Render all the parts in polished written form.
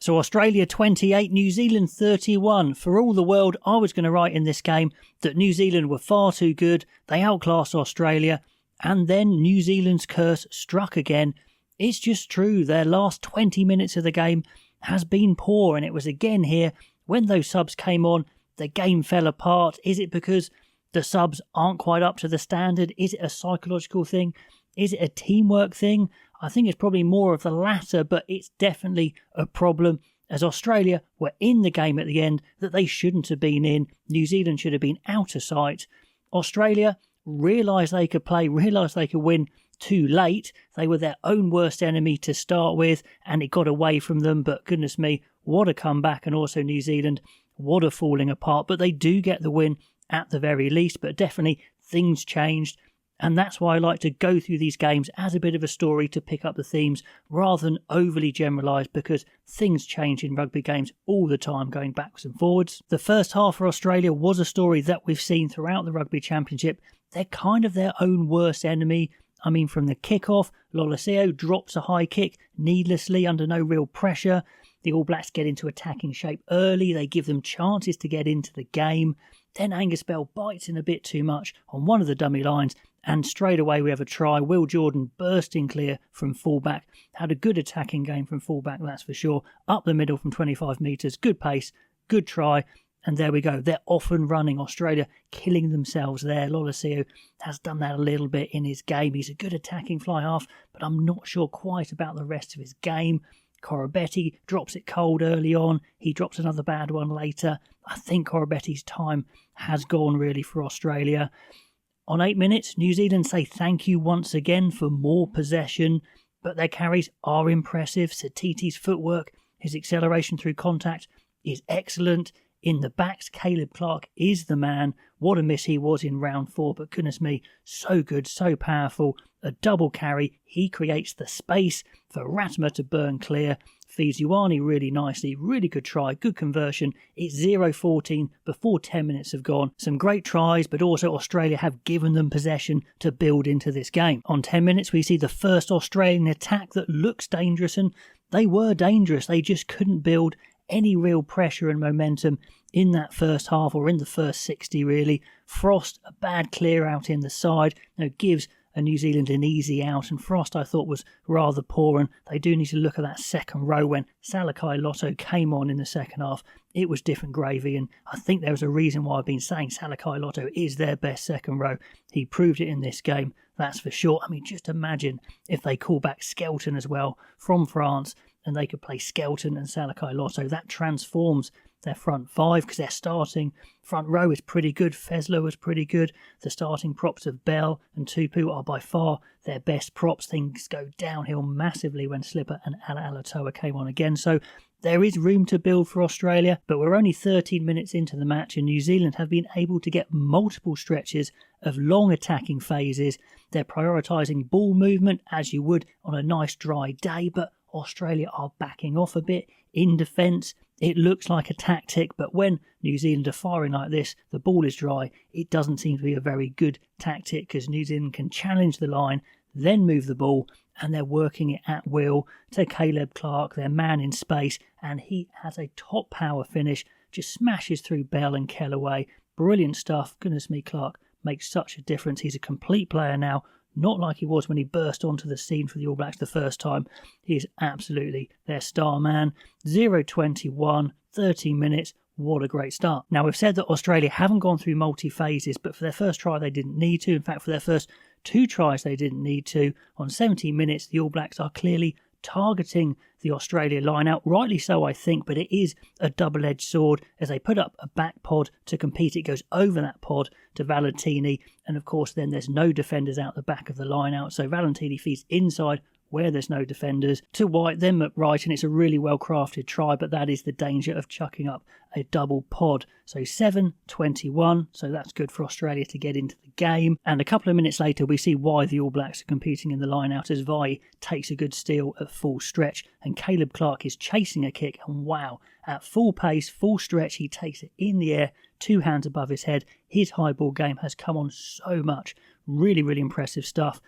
So Australia 28, New Zealand 31. For all the world, I was going to write in this game that New Zealand were far too good. They outclassed Australia. And then New Zealand's curse struck again. It's just true. Their last 20 minutes of the game has been poor. And it was again here when those subs came on, the game fell apart. Is it because the subs aren't quite up to the standard? Is it a psychological thing? Is it a teamwork thing? I think it's probably more of the latter, but it's definitely a problem as Australia were in the game at the end that they shouldn't have been in. New Zealand should have been out of sight. Australia realised they could play, realised they could win too late. They were their own worst enemy to start with, and it got away from them. But goodness me, what a comeback. And also New Zealand, what a falling apart. But they do get the win at the very least. But definitely things changed. And that's why I like to go through these games as a bit of a story to pick up the themes rather than overly generalised, because things change in rugby games all the time, going backwards and forwards. The first half for Australia was a story that we've seen throughout the Rugby Championship. They're kind of their own worst enemy. I mean, from the kickoff, Loliseo drops a high kick needlessly under no real pressure. The All Blacks get into attacking shape early. They give them chances to get into the game. Then Angus Bell bites in a bit too much on one of the dummy lines, and straight away we have a try. Will Jordan bursting clear from fullback. Had a good attacking game from fullback, that's for sure. Up the middle from 25 metres. Good pace, good try. And there we go. They're off and running. Australia killing themselves there. Loliseo has done that a little bit in his game. He's a good attacking fly half, but I'm not sure quite about the rest of his game. Koroibete drops it cold early on. He drops another bad one later. I think Koroibete's time has gone really for Australia. On 8 minutes, New Zealand say thank you once again for more possession, but their carries are impressive. Satiti's footwork, his acceleration through contact is excellent. In the backs, Caleb Clark is the man. What a miss he was in round 4, but goodness me, so good, so powerful. A double carry, he creates the space for Ratma to burn clear. Feeds Ioane really nicely, really good try, good conversion. It's 0-14 before 10 minutes have gone. Some great tries, but also Australia have given them possession to build into this game. On 10 minutes, we see the first Australian attack that looks dangerous, and they were dangerous. They just couldn't build any real pressure and momentum in that first half, or in the first 60 really. Frost, a bad clear out in the side, gives New Zealand an easy out, and Frost I thought was rather poor, and they do need to look at that second row when Salakai Lotto came on in the second half. It was different gravy, and I think there was a reason why I've been saying Salakai Lotto is their best second row. He proved it in this game, that's for sure. I mean, just imagine if they call back Skelton as well from France, and they could play Skelton and Salakai Lotto. That transforms their front five, because their starting front row is pretty good. Feslow was pretty good. The starting props of Bell and Tupu are by far their best props. Things go downhill massively when Slipper and Alatoa came on again. So there is room to build for Australia, but we're only 13 minutes into the match, and New Zealand have been able to get multiple stretches of long attacking phases. They're prioritising ball movement as you would on a nice dry day, but Australia are backing off a bit in defence. It looks like a tactic, but when New Zealand are firing like this, the ball is dry. It doesn't seem to be a very good tactic, because New Zealand can challenge the line, then move the ball, and they're working it at will to Caleb Clark, their man in space, and he has a top power finish, just smashes through Bell and Kellaway. Brilliant stuff. Goodness me, Clark makes such a difference. He's a complete player now, not like he was when he burst onto the scene for the All Blacks the first time. He is absolutely their star man. 0-21, 13 minutes. What a great start. Now, we've said that Australia haven't gone through multi-phases, but for their first try they didn't need to. In fact, for their first 2 tries they didn't need to. On 17 minutes, the All Blacks are clearly targeting the Australia line-out. Rightly so, I think, but it is a double-edged sword. As they put up a back pod to compete, it goes over that pod to Valentini, and of course then there's no defenders out the back of the line-out, so Valentini feeds inside where there's no defenders to White, then McWright, and it's a really well-crafted try, but that is the danger of chucking up a double pod. So 7-21, so that's good for Australia to get into the game. And a couple of minutes later, we see why the All Blacks are competing in the line-out, as Vai takes a good steal at full stretch, and Caleb Clark is chasing a kick, and wow, at full pace, full stretch, he takes it in the air, 2 hands above his head. His high ball game has come on so much. Really, really impressive stuff.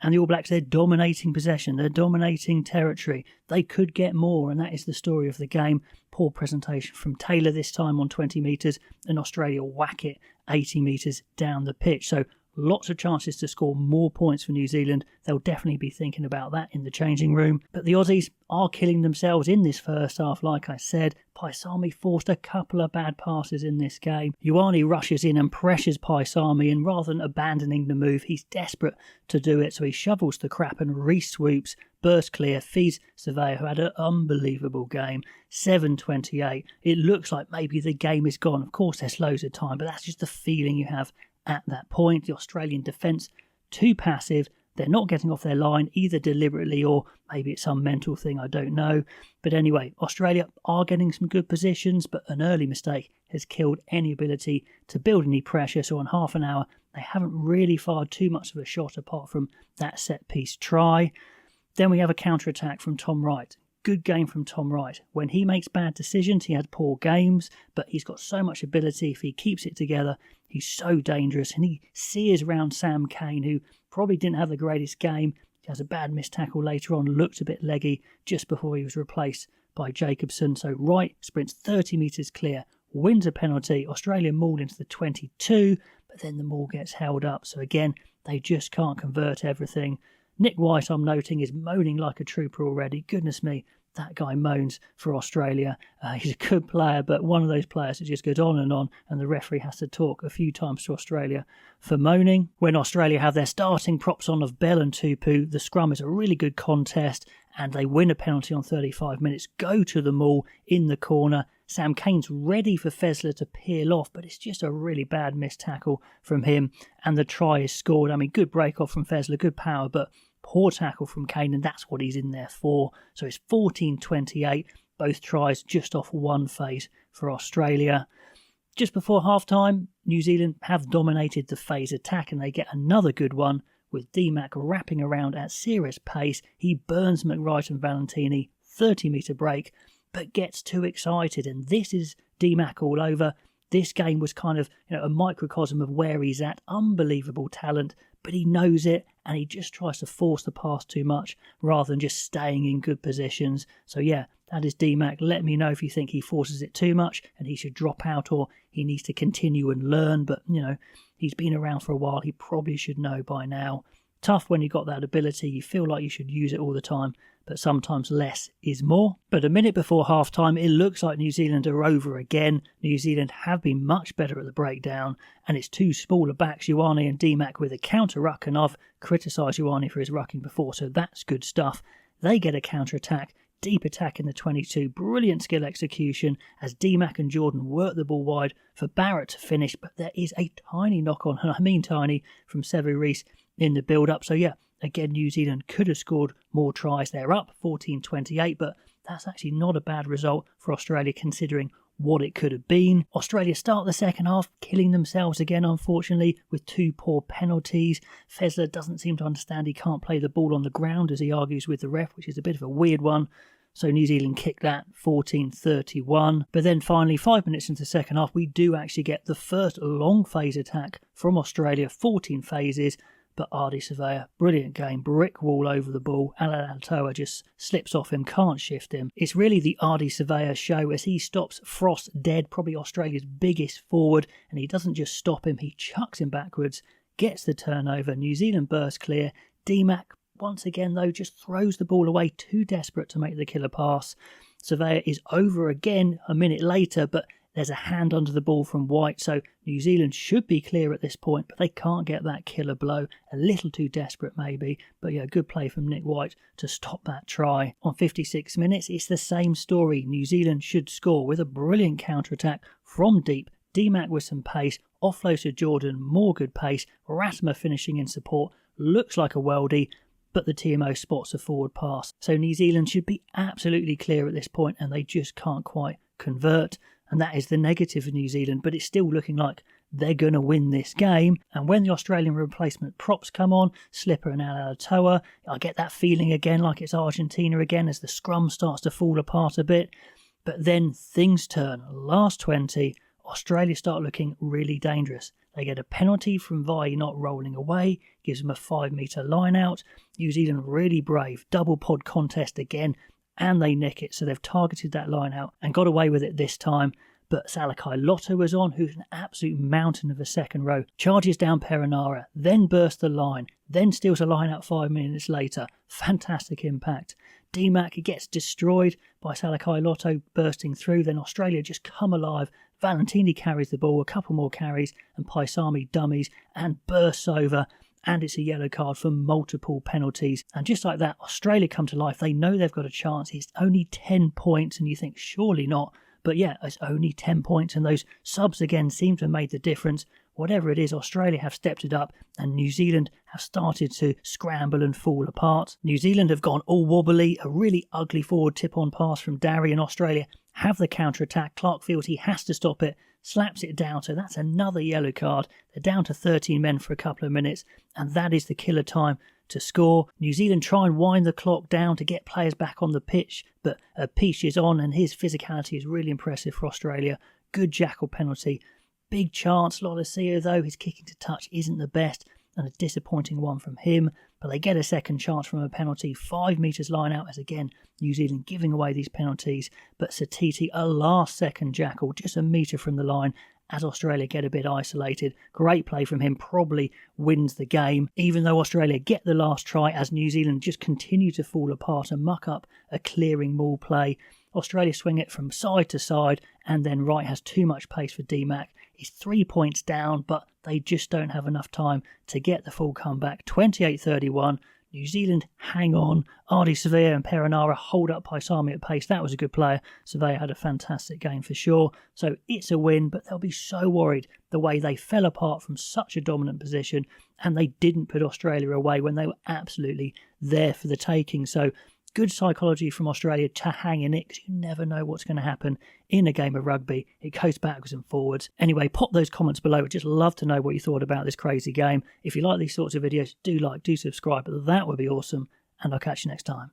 And the All Blacks, they're dominating possession, they're dominating territory. They could get more, and that is the story of the game. Poor presentation from Taylor this time on 20 metres, and Australia whack it 80 metres down the pitch. So lots of chances to score more points for New Zealand. They'll definitely be thinking about that in the changing room. But the Aussies are killing themselves in this first half, like I said. Paisami forced a couple of bad passes in this game. Ioane rushes in and pressures Paisami, and rather than abandoning the move, he's desperate to do it. So he shovels the crap and re-swoops, bursts clear, feeds Surveyor, who had an unbelievable game. 7:28. It looks like maybe the game is gone. Of course, there's loads of time, but that's just the feeling you have at that point. The Australian defence, too passive. They're not getting off their line, either deliberately or maybe it's some mental thing, I don't know. But anyway, Australia are getting some good positions, but an early mistake has killed any ability to build any pressure. So in half an hour, they haven't really fired too much of a shot apart from that set-piece try. Then we have a counter-attack from Tom Wright. Good game from Tom Wright. When he makes bad decisions, he had poor games, but he's got so much ability. If he keeps it together, he's so dangerous. And he sears around Sam Cane, who probably didn't have the greatest game. He has a bad missed tackle later on, looked a bit leggy just before he was replaced by Jacobson. So Wright sprints 30 metres clear, wins a penalty. Australia maul into the 22, but then the maul gets held up. So again, they just can't convert everything. Nick White, I'm noting, is moaning like a trooper already. Goodness me, that guy moans for Australia. He's a good player, but one of those players that just goes on, and the referee has to talk a few times to Australia for moaning. When Australia have their starting props on of Bell and Tupu, the scrum is a really good contest, and they win a penalty on 35 minutes, go to the maul in the corner. Sam Cane's ready for Fezler to peel off, but it's just a really bad missed tackle from him, and the try is scored. I mean, good break off from Fezler, good power, but poor tackle from Cane, and that's what he's in there for. So it's 14-28, both tries just off one phase for Australia. Just before half-time, New Zealand have dominated the phase attack, and they get another good one with D-Mac wrapping around at serious pace. He burns McWright and Valentini, 30-metre break, but gets too excited, and this is D-Mac all over. This game was kind of a microcosm of where he's at. Unbelievable talent, but he knows it, and he just tries to force the pass too much rather than just staying in good positions. So yeah, that is D-Mac. Let me know if you think he forces it too much and he should drop out, or he needs to continue and learn. But, he's been around for a while. He probably should know by now. Tough when you got that ability. You feel like you should use it all the time, but sometimes less is more. But a minute before half-time, it looks like New Zealand are over again. New Zealand have been much better at the breakdown, and it's two smaller backs, Ioane and D-Mac, with a counter-ruck, and I've criticised Ioane for his rucking before, so that's good stuff. They get a counter-attack, deep attack in the 22, brilliant skill execution as D-Mac and Jordan work the ball wide for Barrett to finish, but there is a tiny knock-on, and I mean tiny, from Sevu Reece in the build-up. So yeah, again, New Zealand could have scored more tries. They're up 14-28, but that's actually not a bad result for Australia considering what it could have been. Australia start the second half killing themselves again, unfortunately, with two poor penalties. Fezler doesn't seem to understand he can't play the ball on the ground, as he argues with the ref, which is a bit of a weird one. So New Zealand kick that 14-31. But then finally, 5 minutes into the second half, we do actually get the first long phase attack from Australia, 14 phases. But Ardie Savea, brilliant game, brick wall over the ball. Alatoa just slips off him, can't shift him. It's really the Ardie Savea show as he stops Frost dead, probably Australia's biggest forward, and he doesn't just stop him, he chucks him backwards, gets the turnover. New Zealand burst clear. D-Mac, once again though, just throws the ball away, too desperate to make the killer pass. Savea is over again a minute later, but there's a hand under the ball from White, so New Zealand should be clear at this point, but they can't get that killer blow. A little too desperate maybe, but yeah, good play from Nick White to stop that try. On 56 minutes, it's the same story. New Zealand should score with a brilliant counter-attack from deep. D-Mac with some pace, offload to Jordan, more good pace. Ratma finishing in support, looks like a worldie, but the TMO spots a forward pass. So New Zealand should be absolutely clear at this point, and they just can't quite convert. And that is the negative for New Zealand, but it's still looking like they're going to win this game. And when the Australian replacement props come on, Slipper and Alatoa, I get that feeling again like it's Argentina again as the scrum starts to fall apart a bit. But then things turn. Last 20, Australia start looking really dangerous. They get a penalty from Vai not rolling away, gives them a 5-metre line out. New Zealand really brave, double pod contest again, and they nick it. So they've targeted that line out and got away with it this time. But Salakai Lotto was on, who's an absolute mountain of a second row, charges down Perenara, then bursts the line, then steals a line out 5 minutes later. Fantastic impact. DMAC gets destroyed by Salakai Lotto bursting through, then Australia just come alive. Valentini carries the ball, a couple more carries, and Paisami dummies and bursts over. And it's a yellow card for multiple penalties. And just like that, Australia come to life. They know they've got a chance. It's only 10 points, and you think, surely not. But yeah, it's only 10 points, and those subs again seem to have made the difference. Whatever it is, Australia have stepped it up, and New Zealand have started to scramble and fall apart. New Zealand have gone all wobbly, a really ugly forward tip-on pass from Darry, and Australia have the counter-attack. Clark feels he has to stop it, slaps it down, so that's another yellow card. They're down to 13 men for a couple of minutes, and that is the killer time to score. New Zealand try and wind the clock down to get players back on the pitch, but Peach is on, and his physicality is really impressive for Australia. Good jackal penalty. Big chance, Lolesio, though, his kicking to touch isn't the best, and a disappointing one from him, but they get a second chance from a penalty. 5 metres line out, as again, New Zealand giving away these penalties, but Satiti, a last second jackal, just a metre from the line, as Australia get a bit isolated. Great play from him, probably wins the game, even though Australia get the last try as New Zealand just continue to fall apart and muck up a clearing maul play. Australia swing it from side to side, and then Wright has too much pace for DMAC. He's 3 points down, but they just don't have enough time to get the full comeback. 28-31. New Zealand hang on. Ardi Sevilla and Perenara hold up Paisami at pace. That was a good player. Sevilla had a fantastic game for sure. So it's a win, but they'll be so worried the way they fell apart from such a dominant position, and they didn't put Australia away when they were absolutely there for the taking. So good psychology from Australia to hang in it, because you never know what's going to happen in a game of rugby. It goes backwards and forwards. Anyway, pop those comments below. I'd just love to know what you thought about this crazy game. If you like these sorts of videos, do like, do subscribe. That would be awesome. And I'll catch you next time.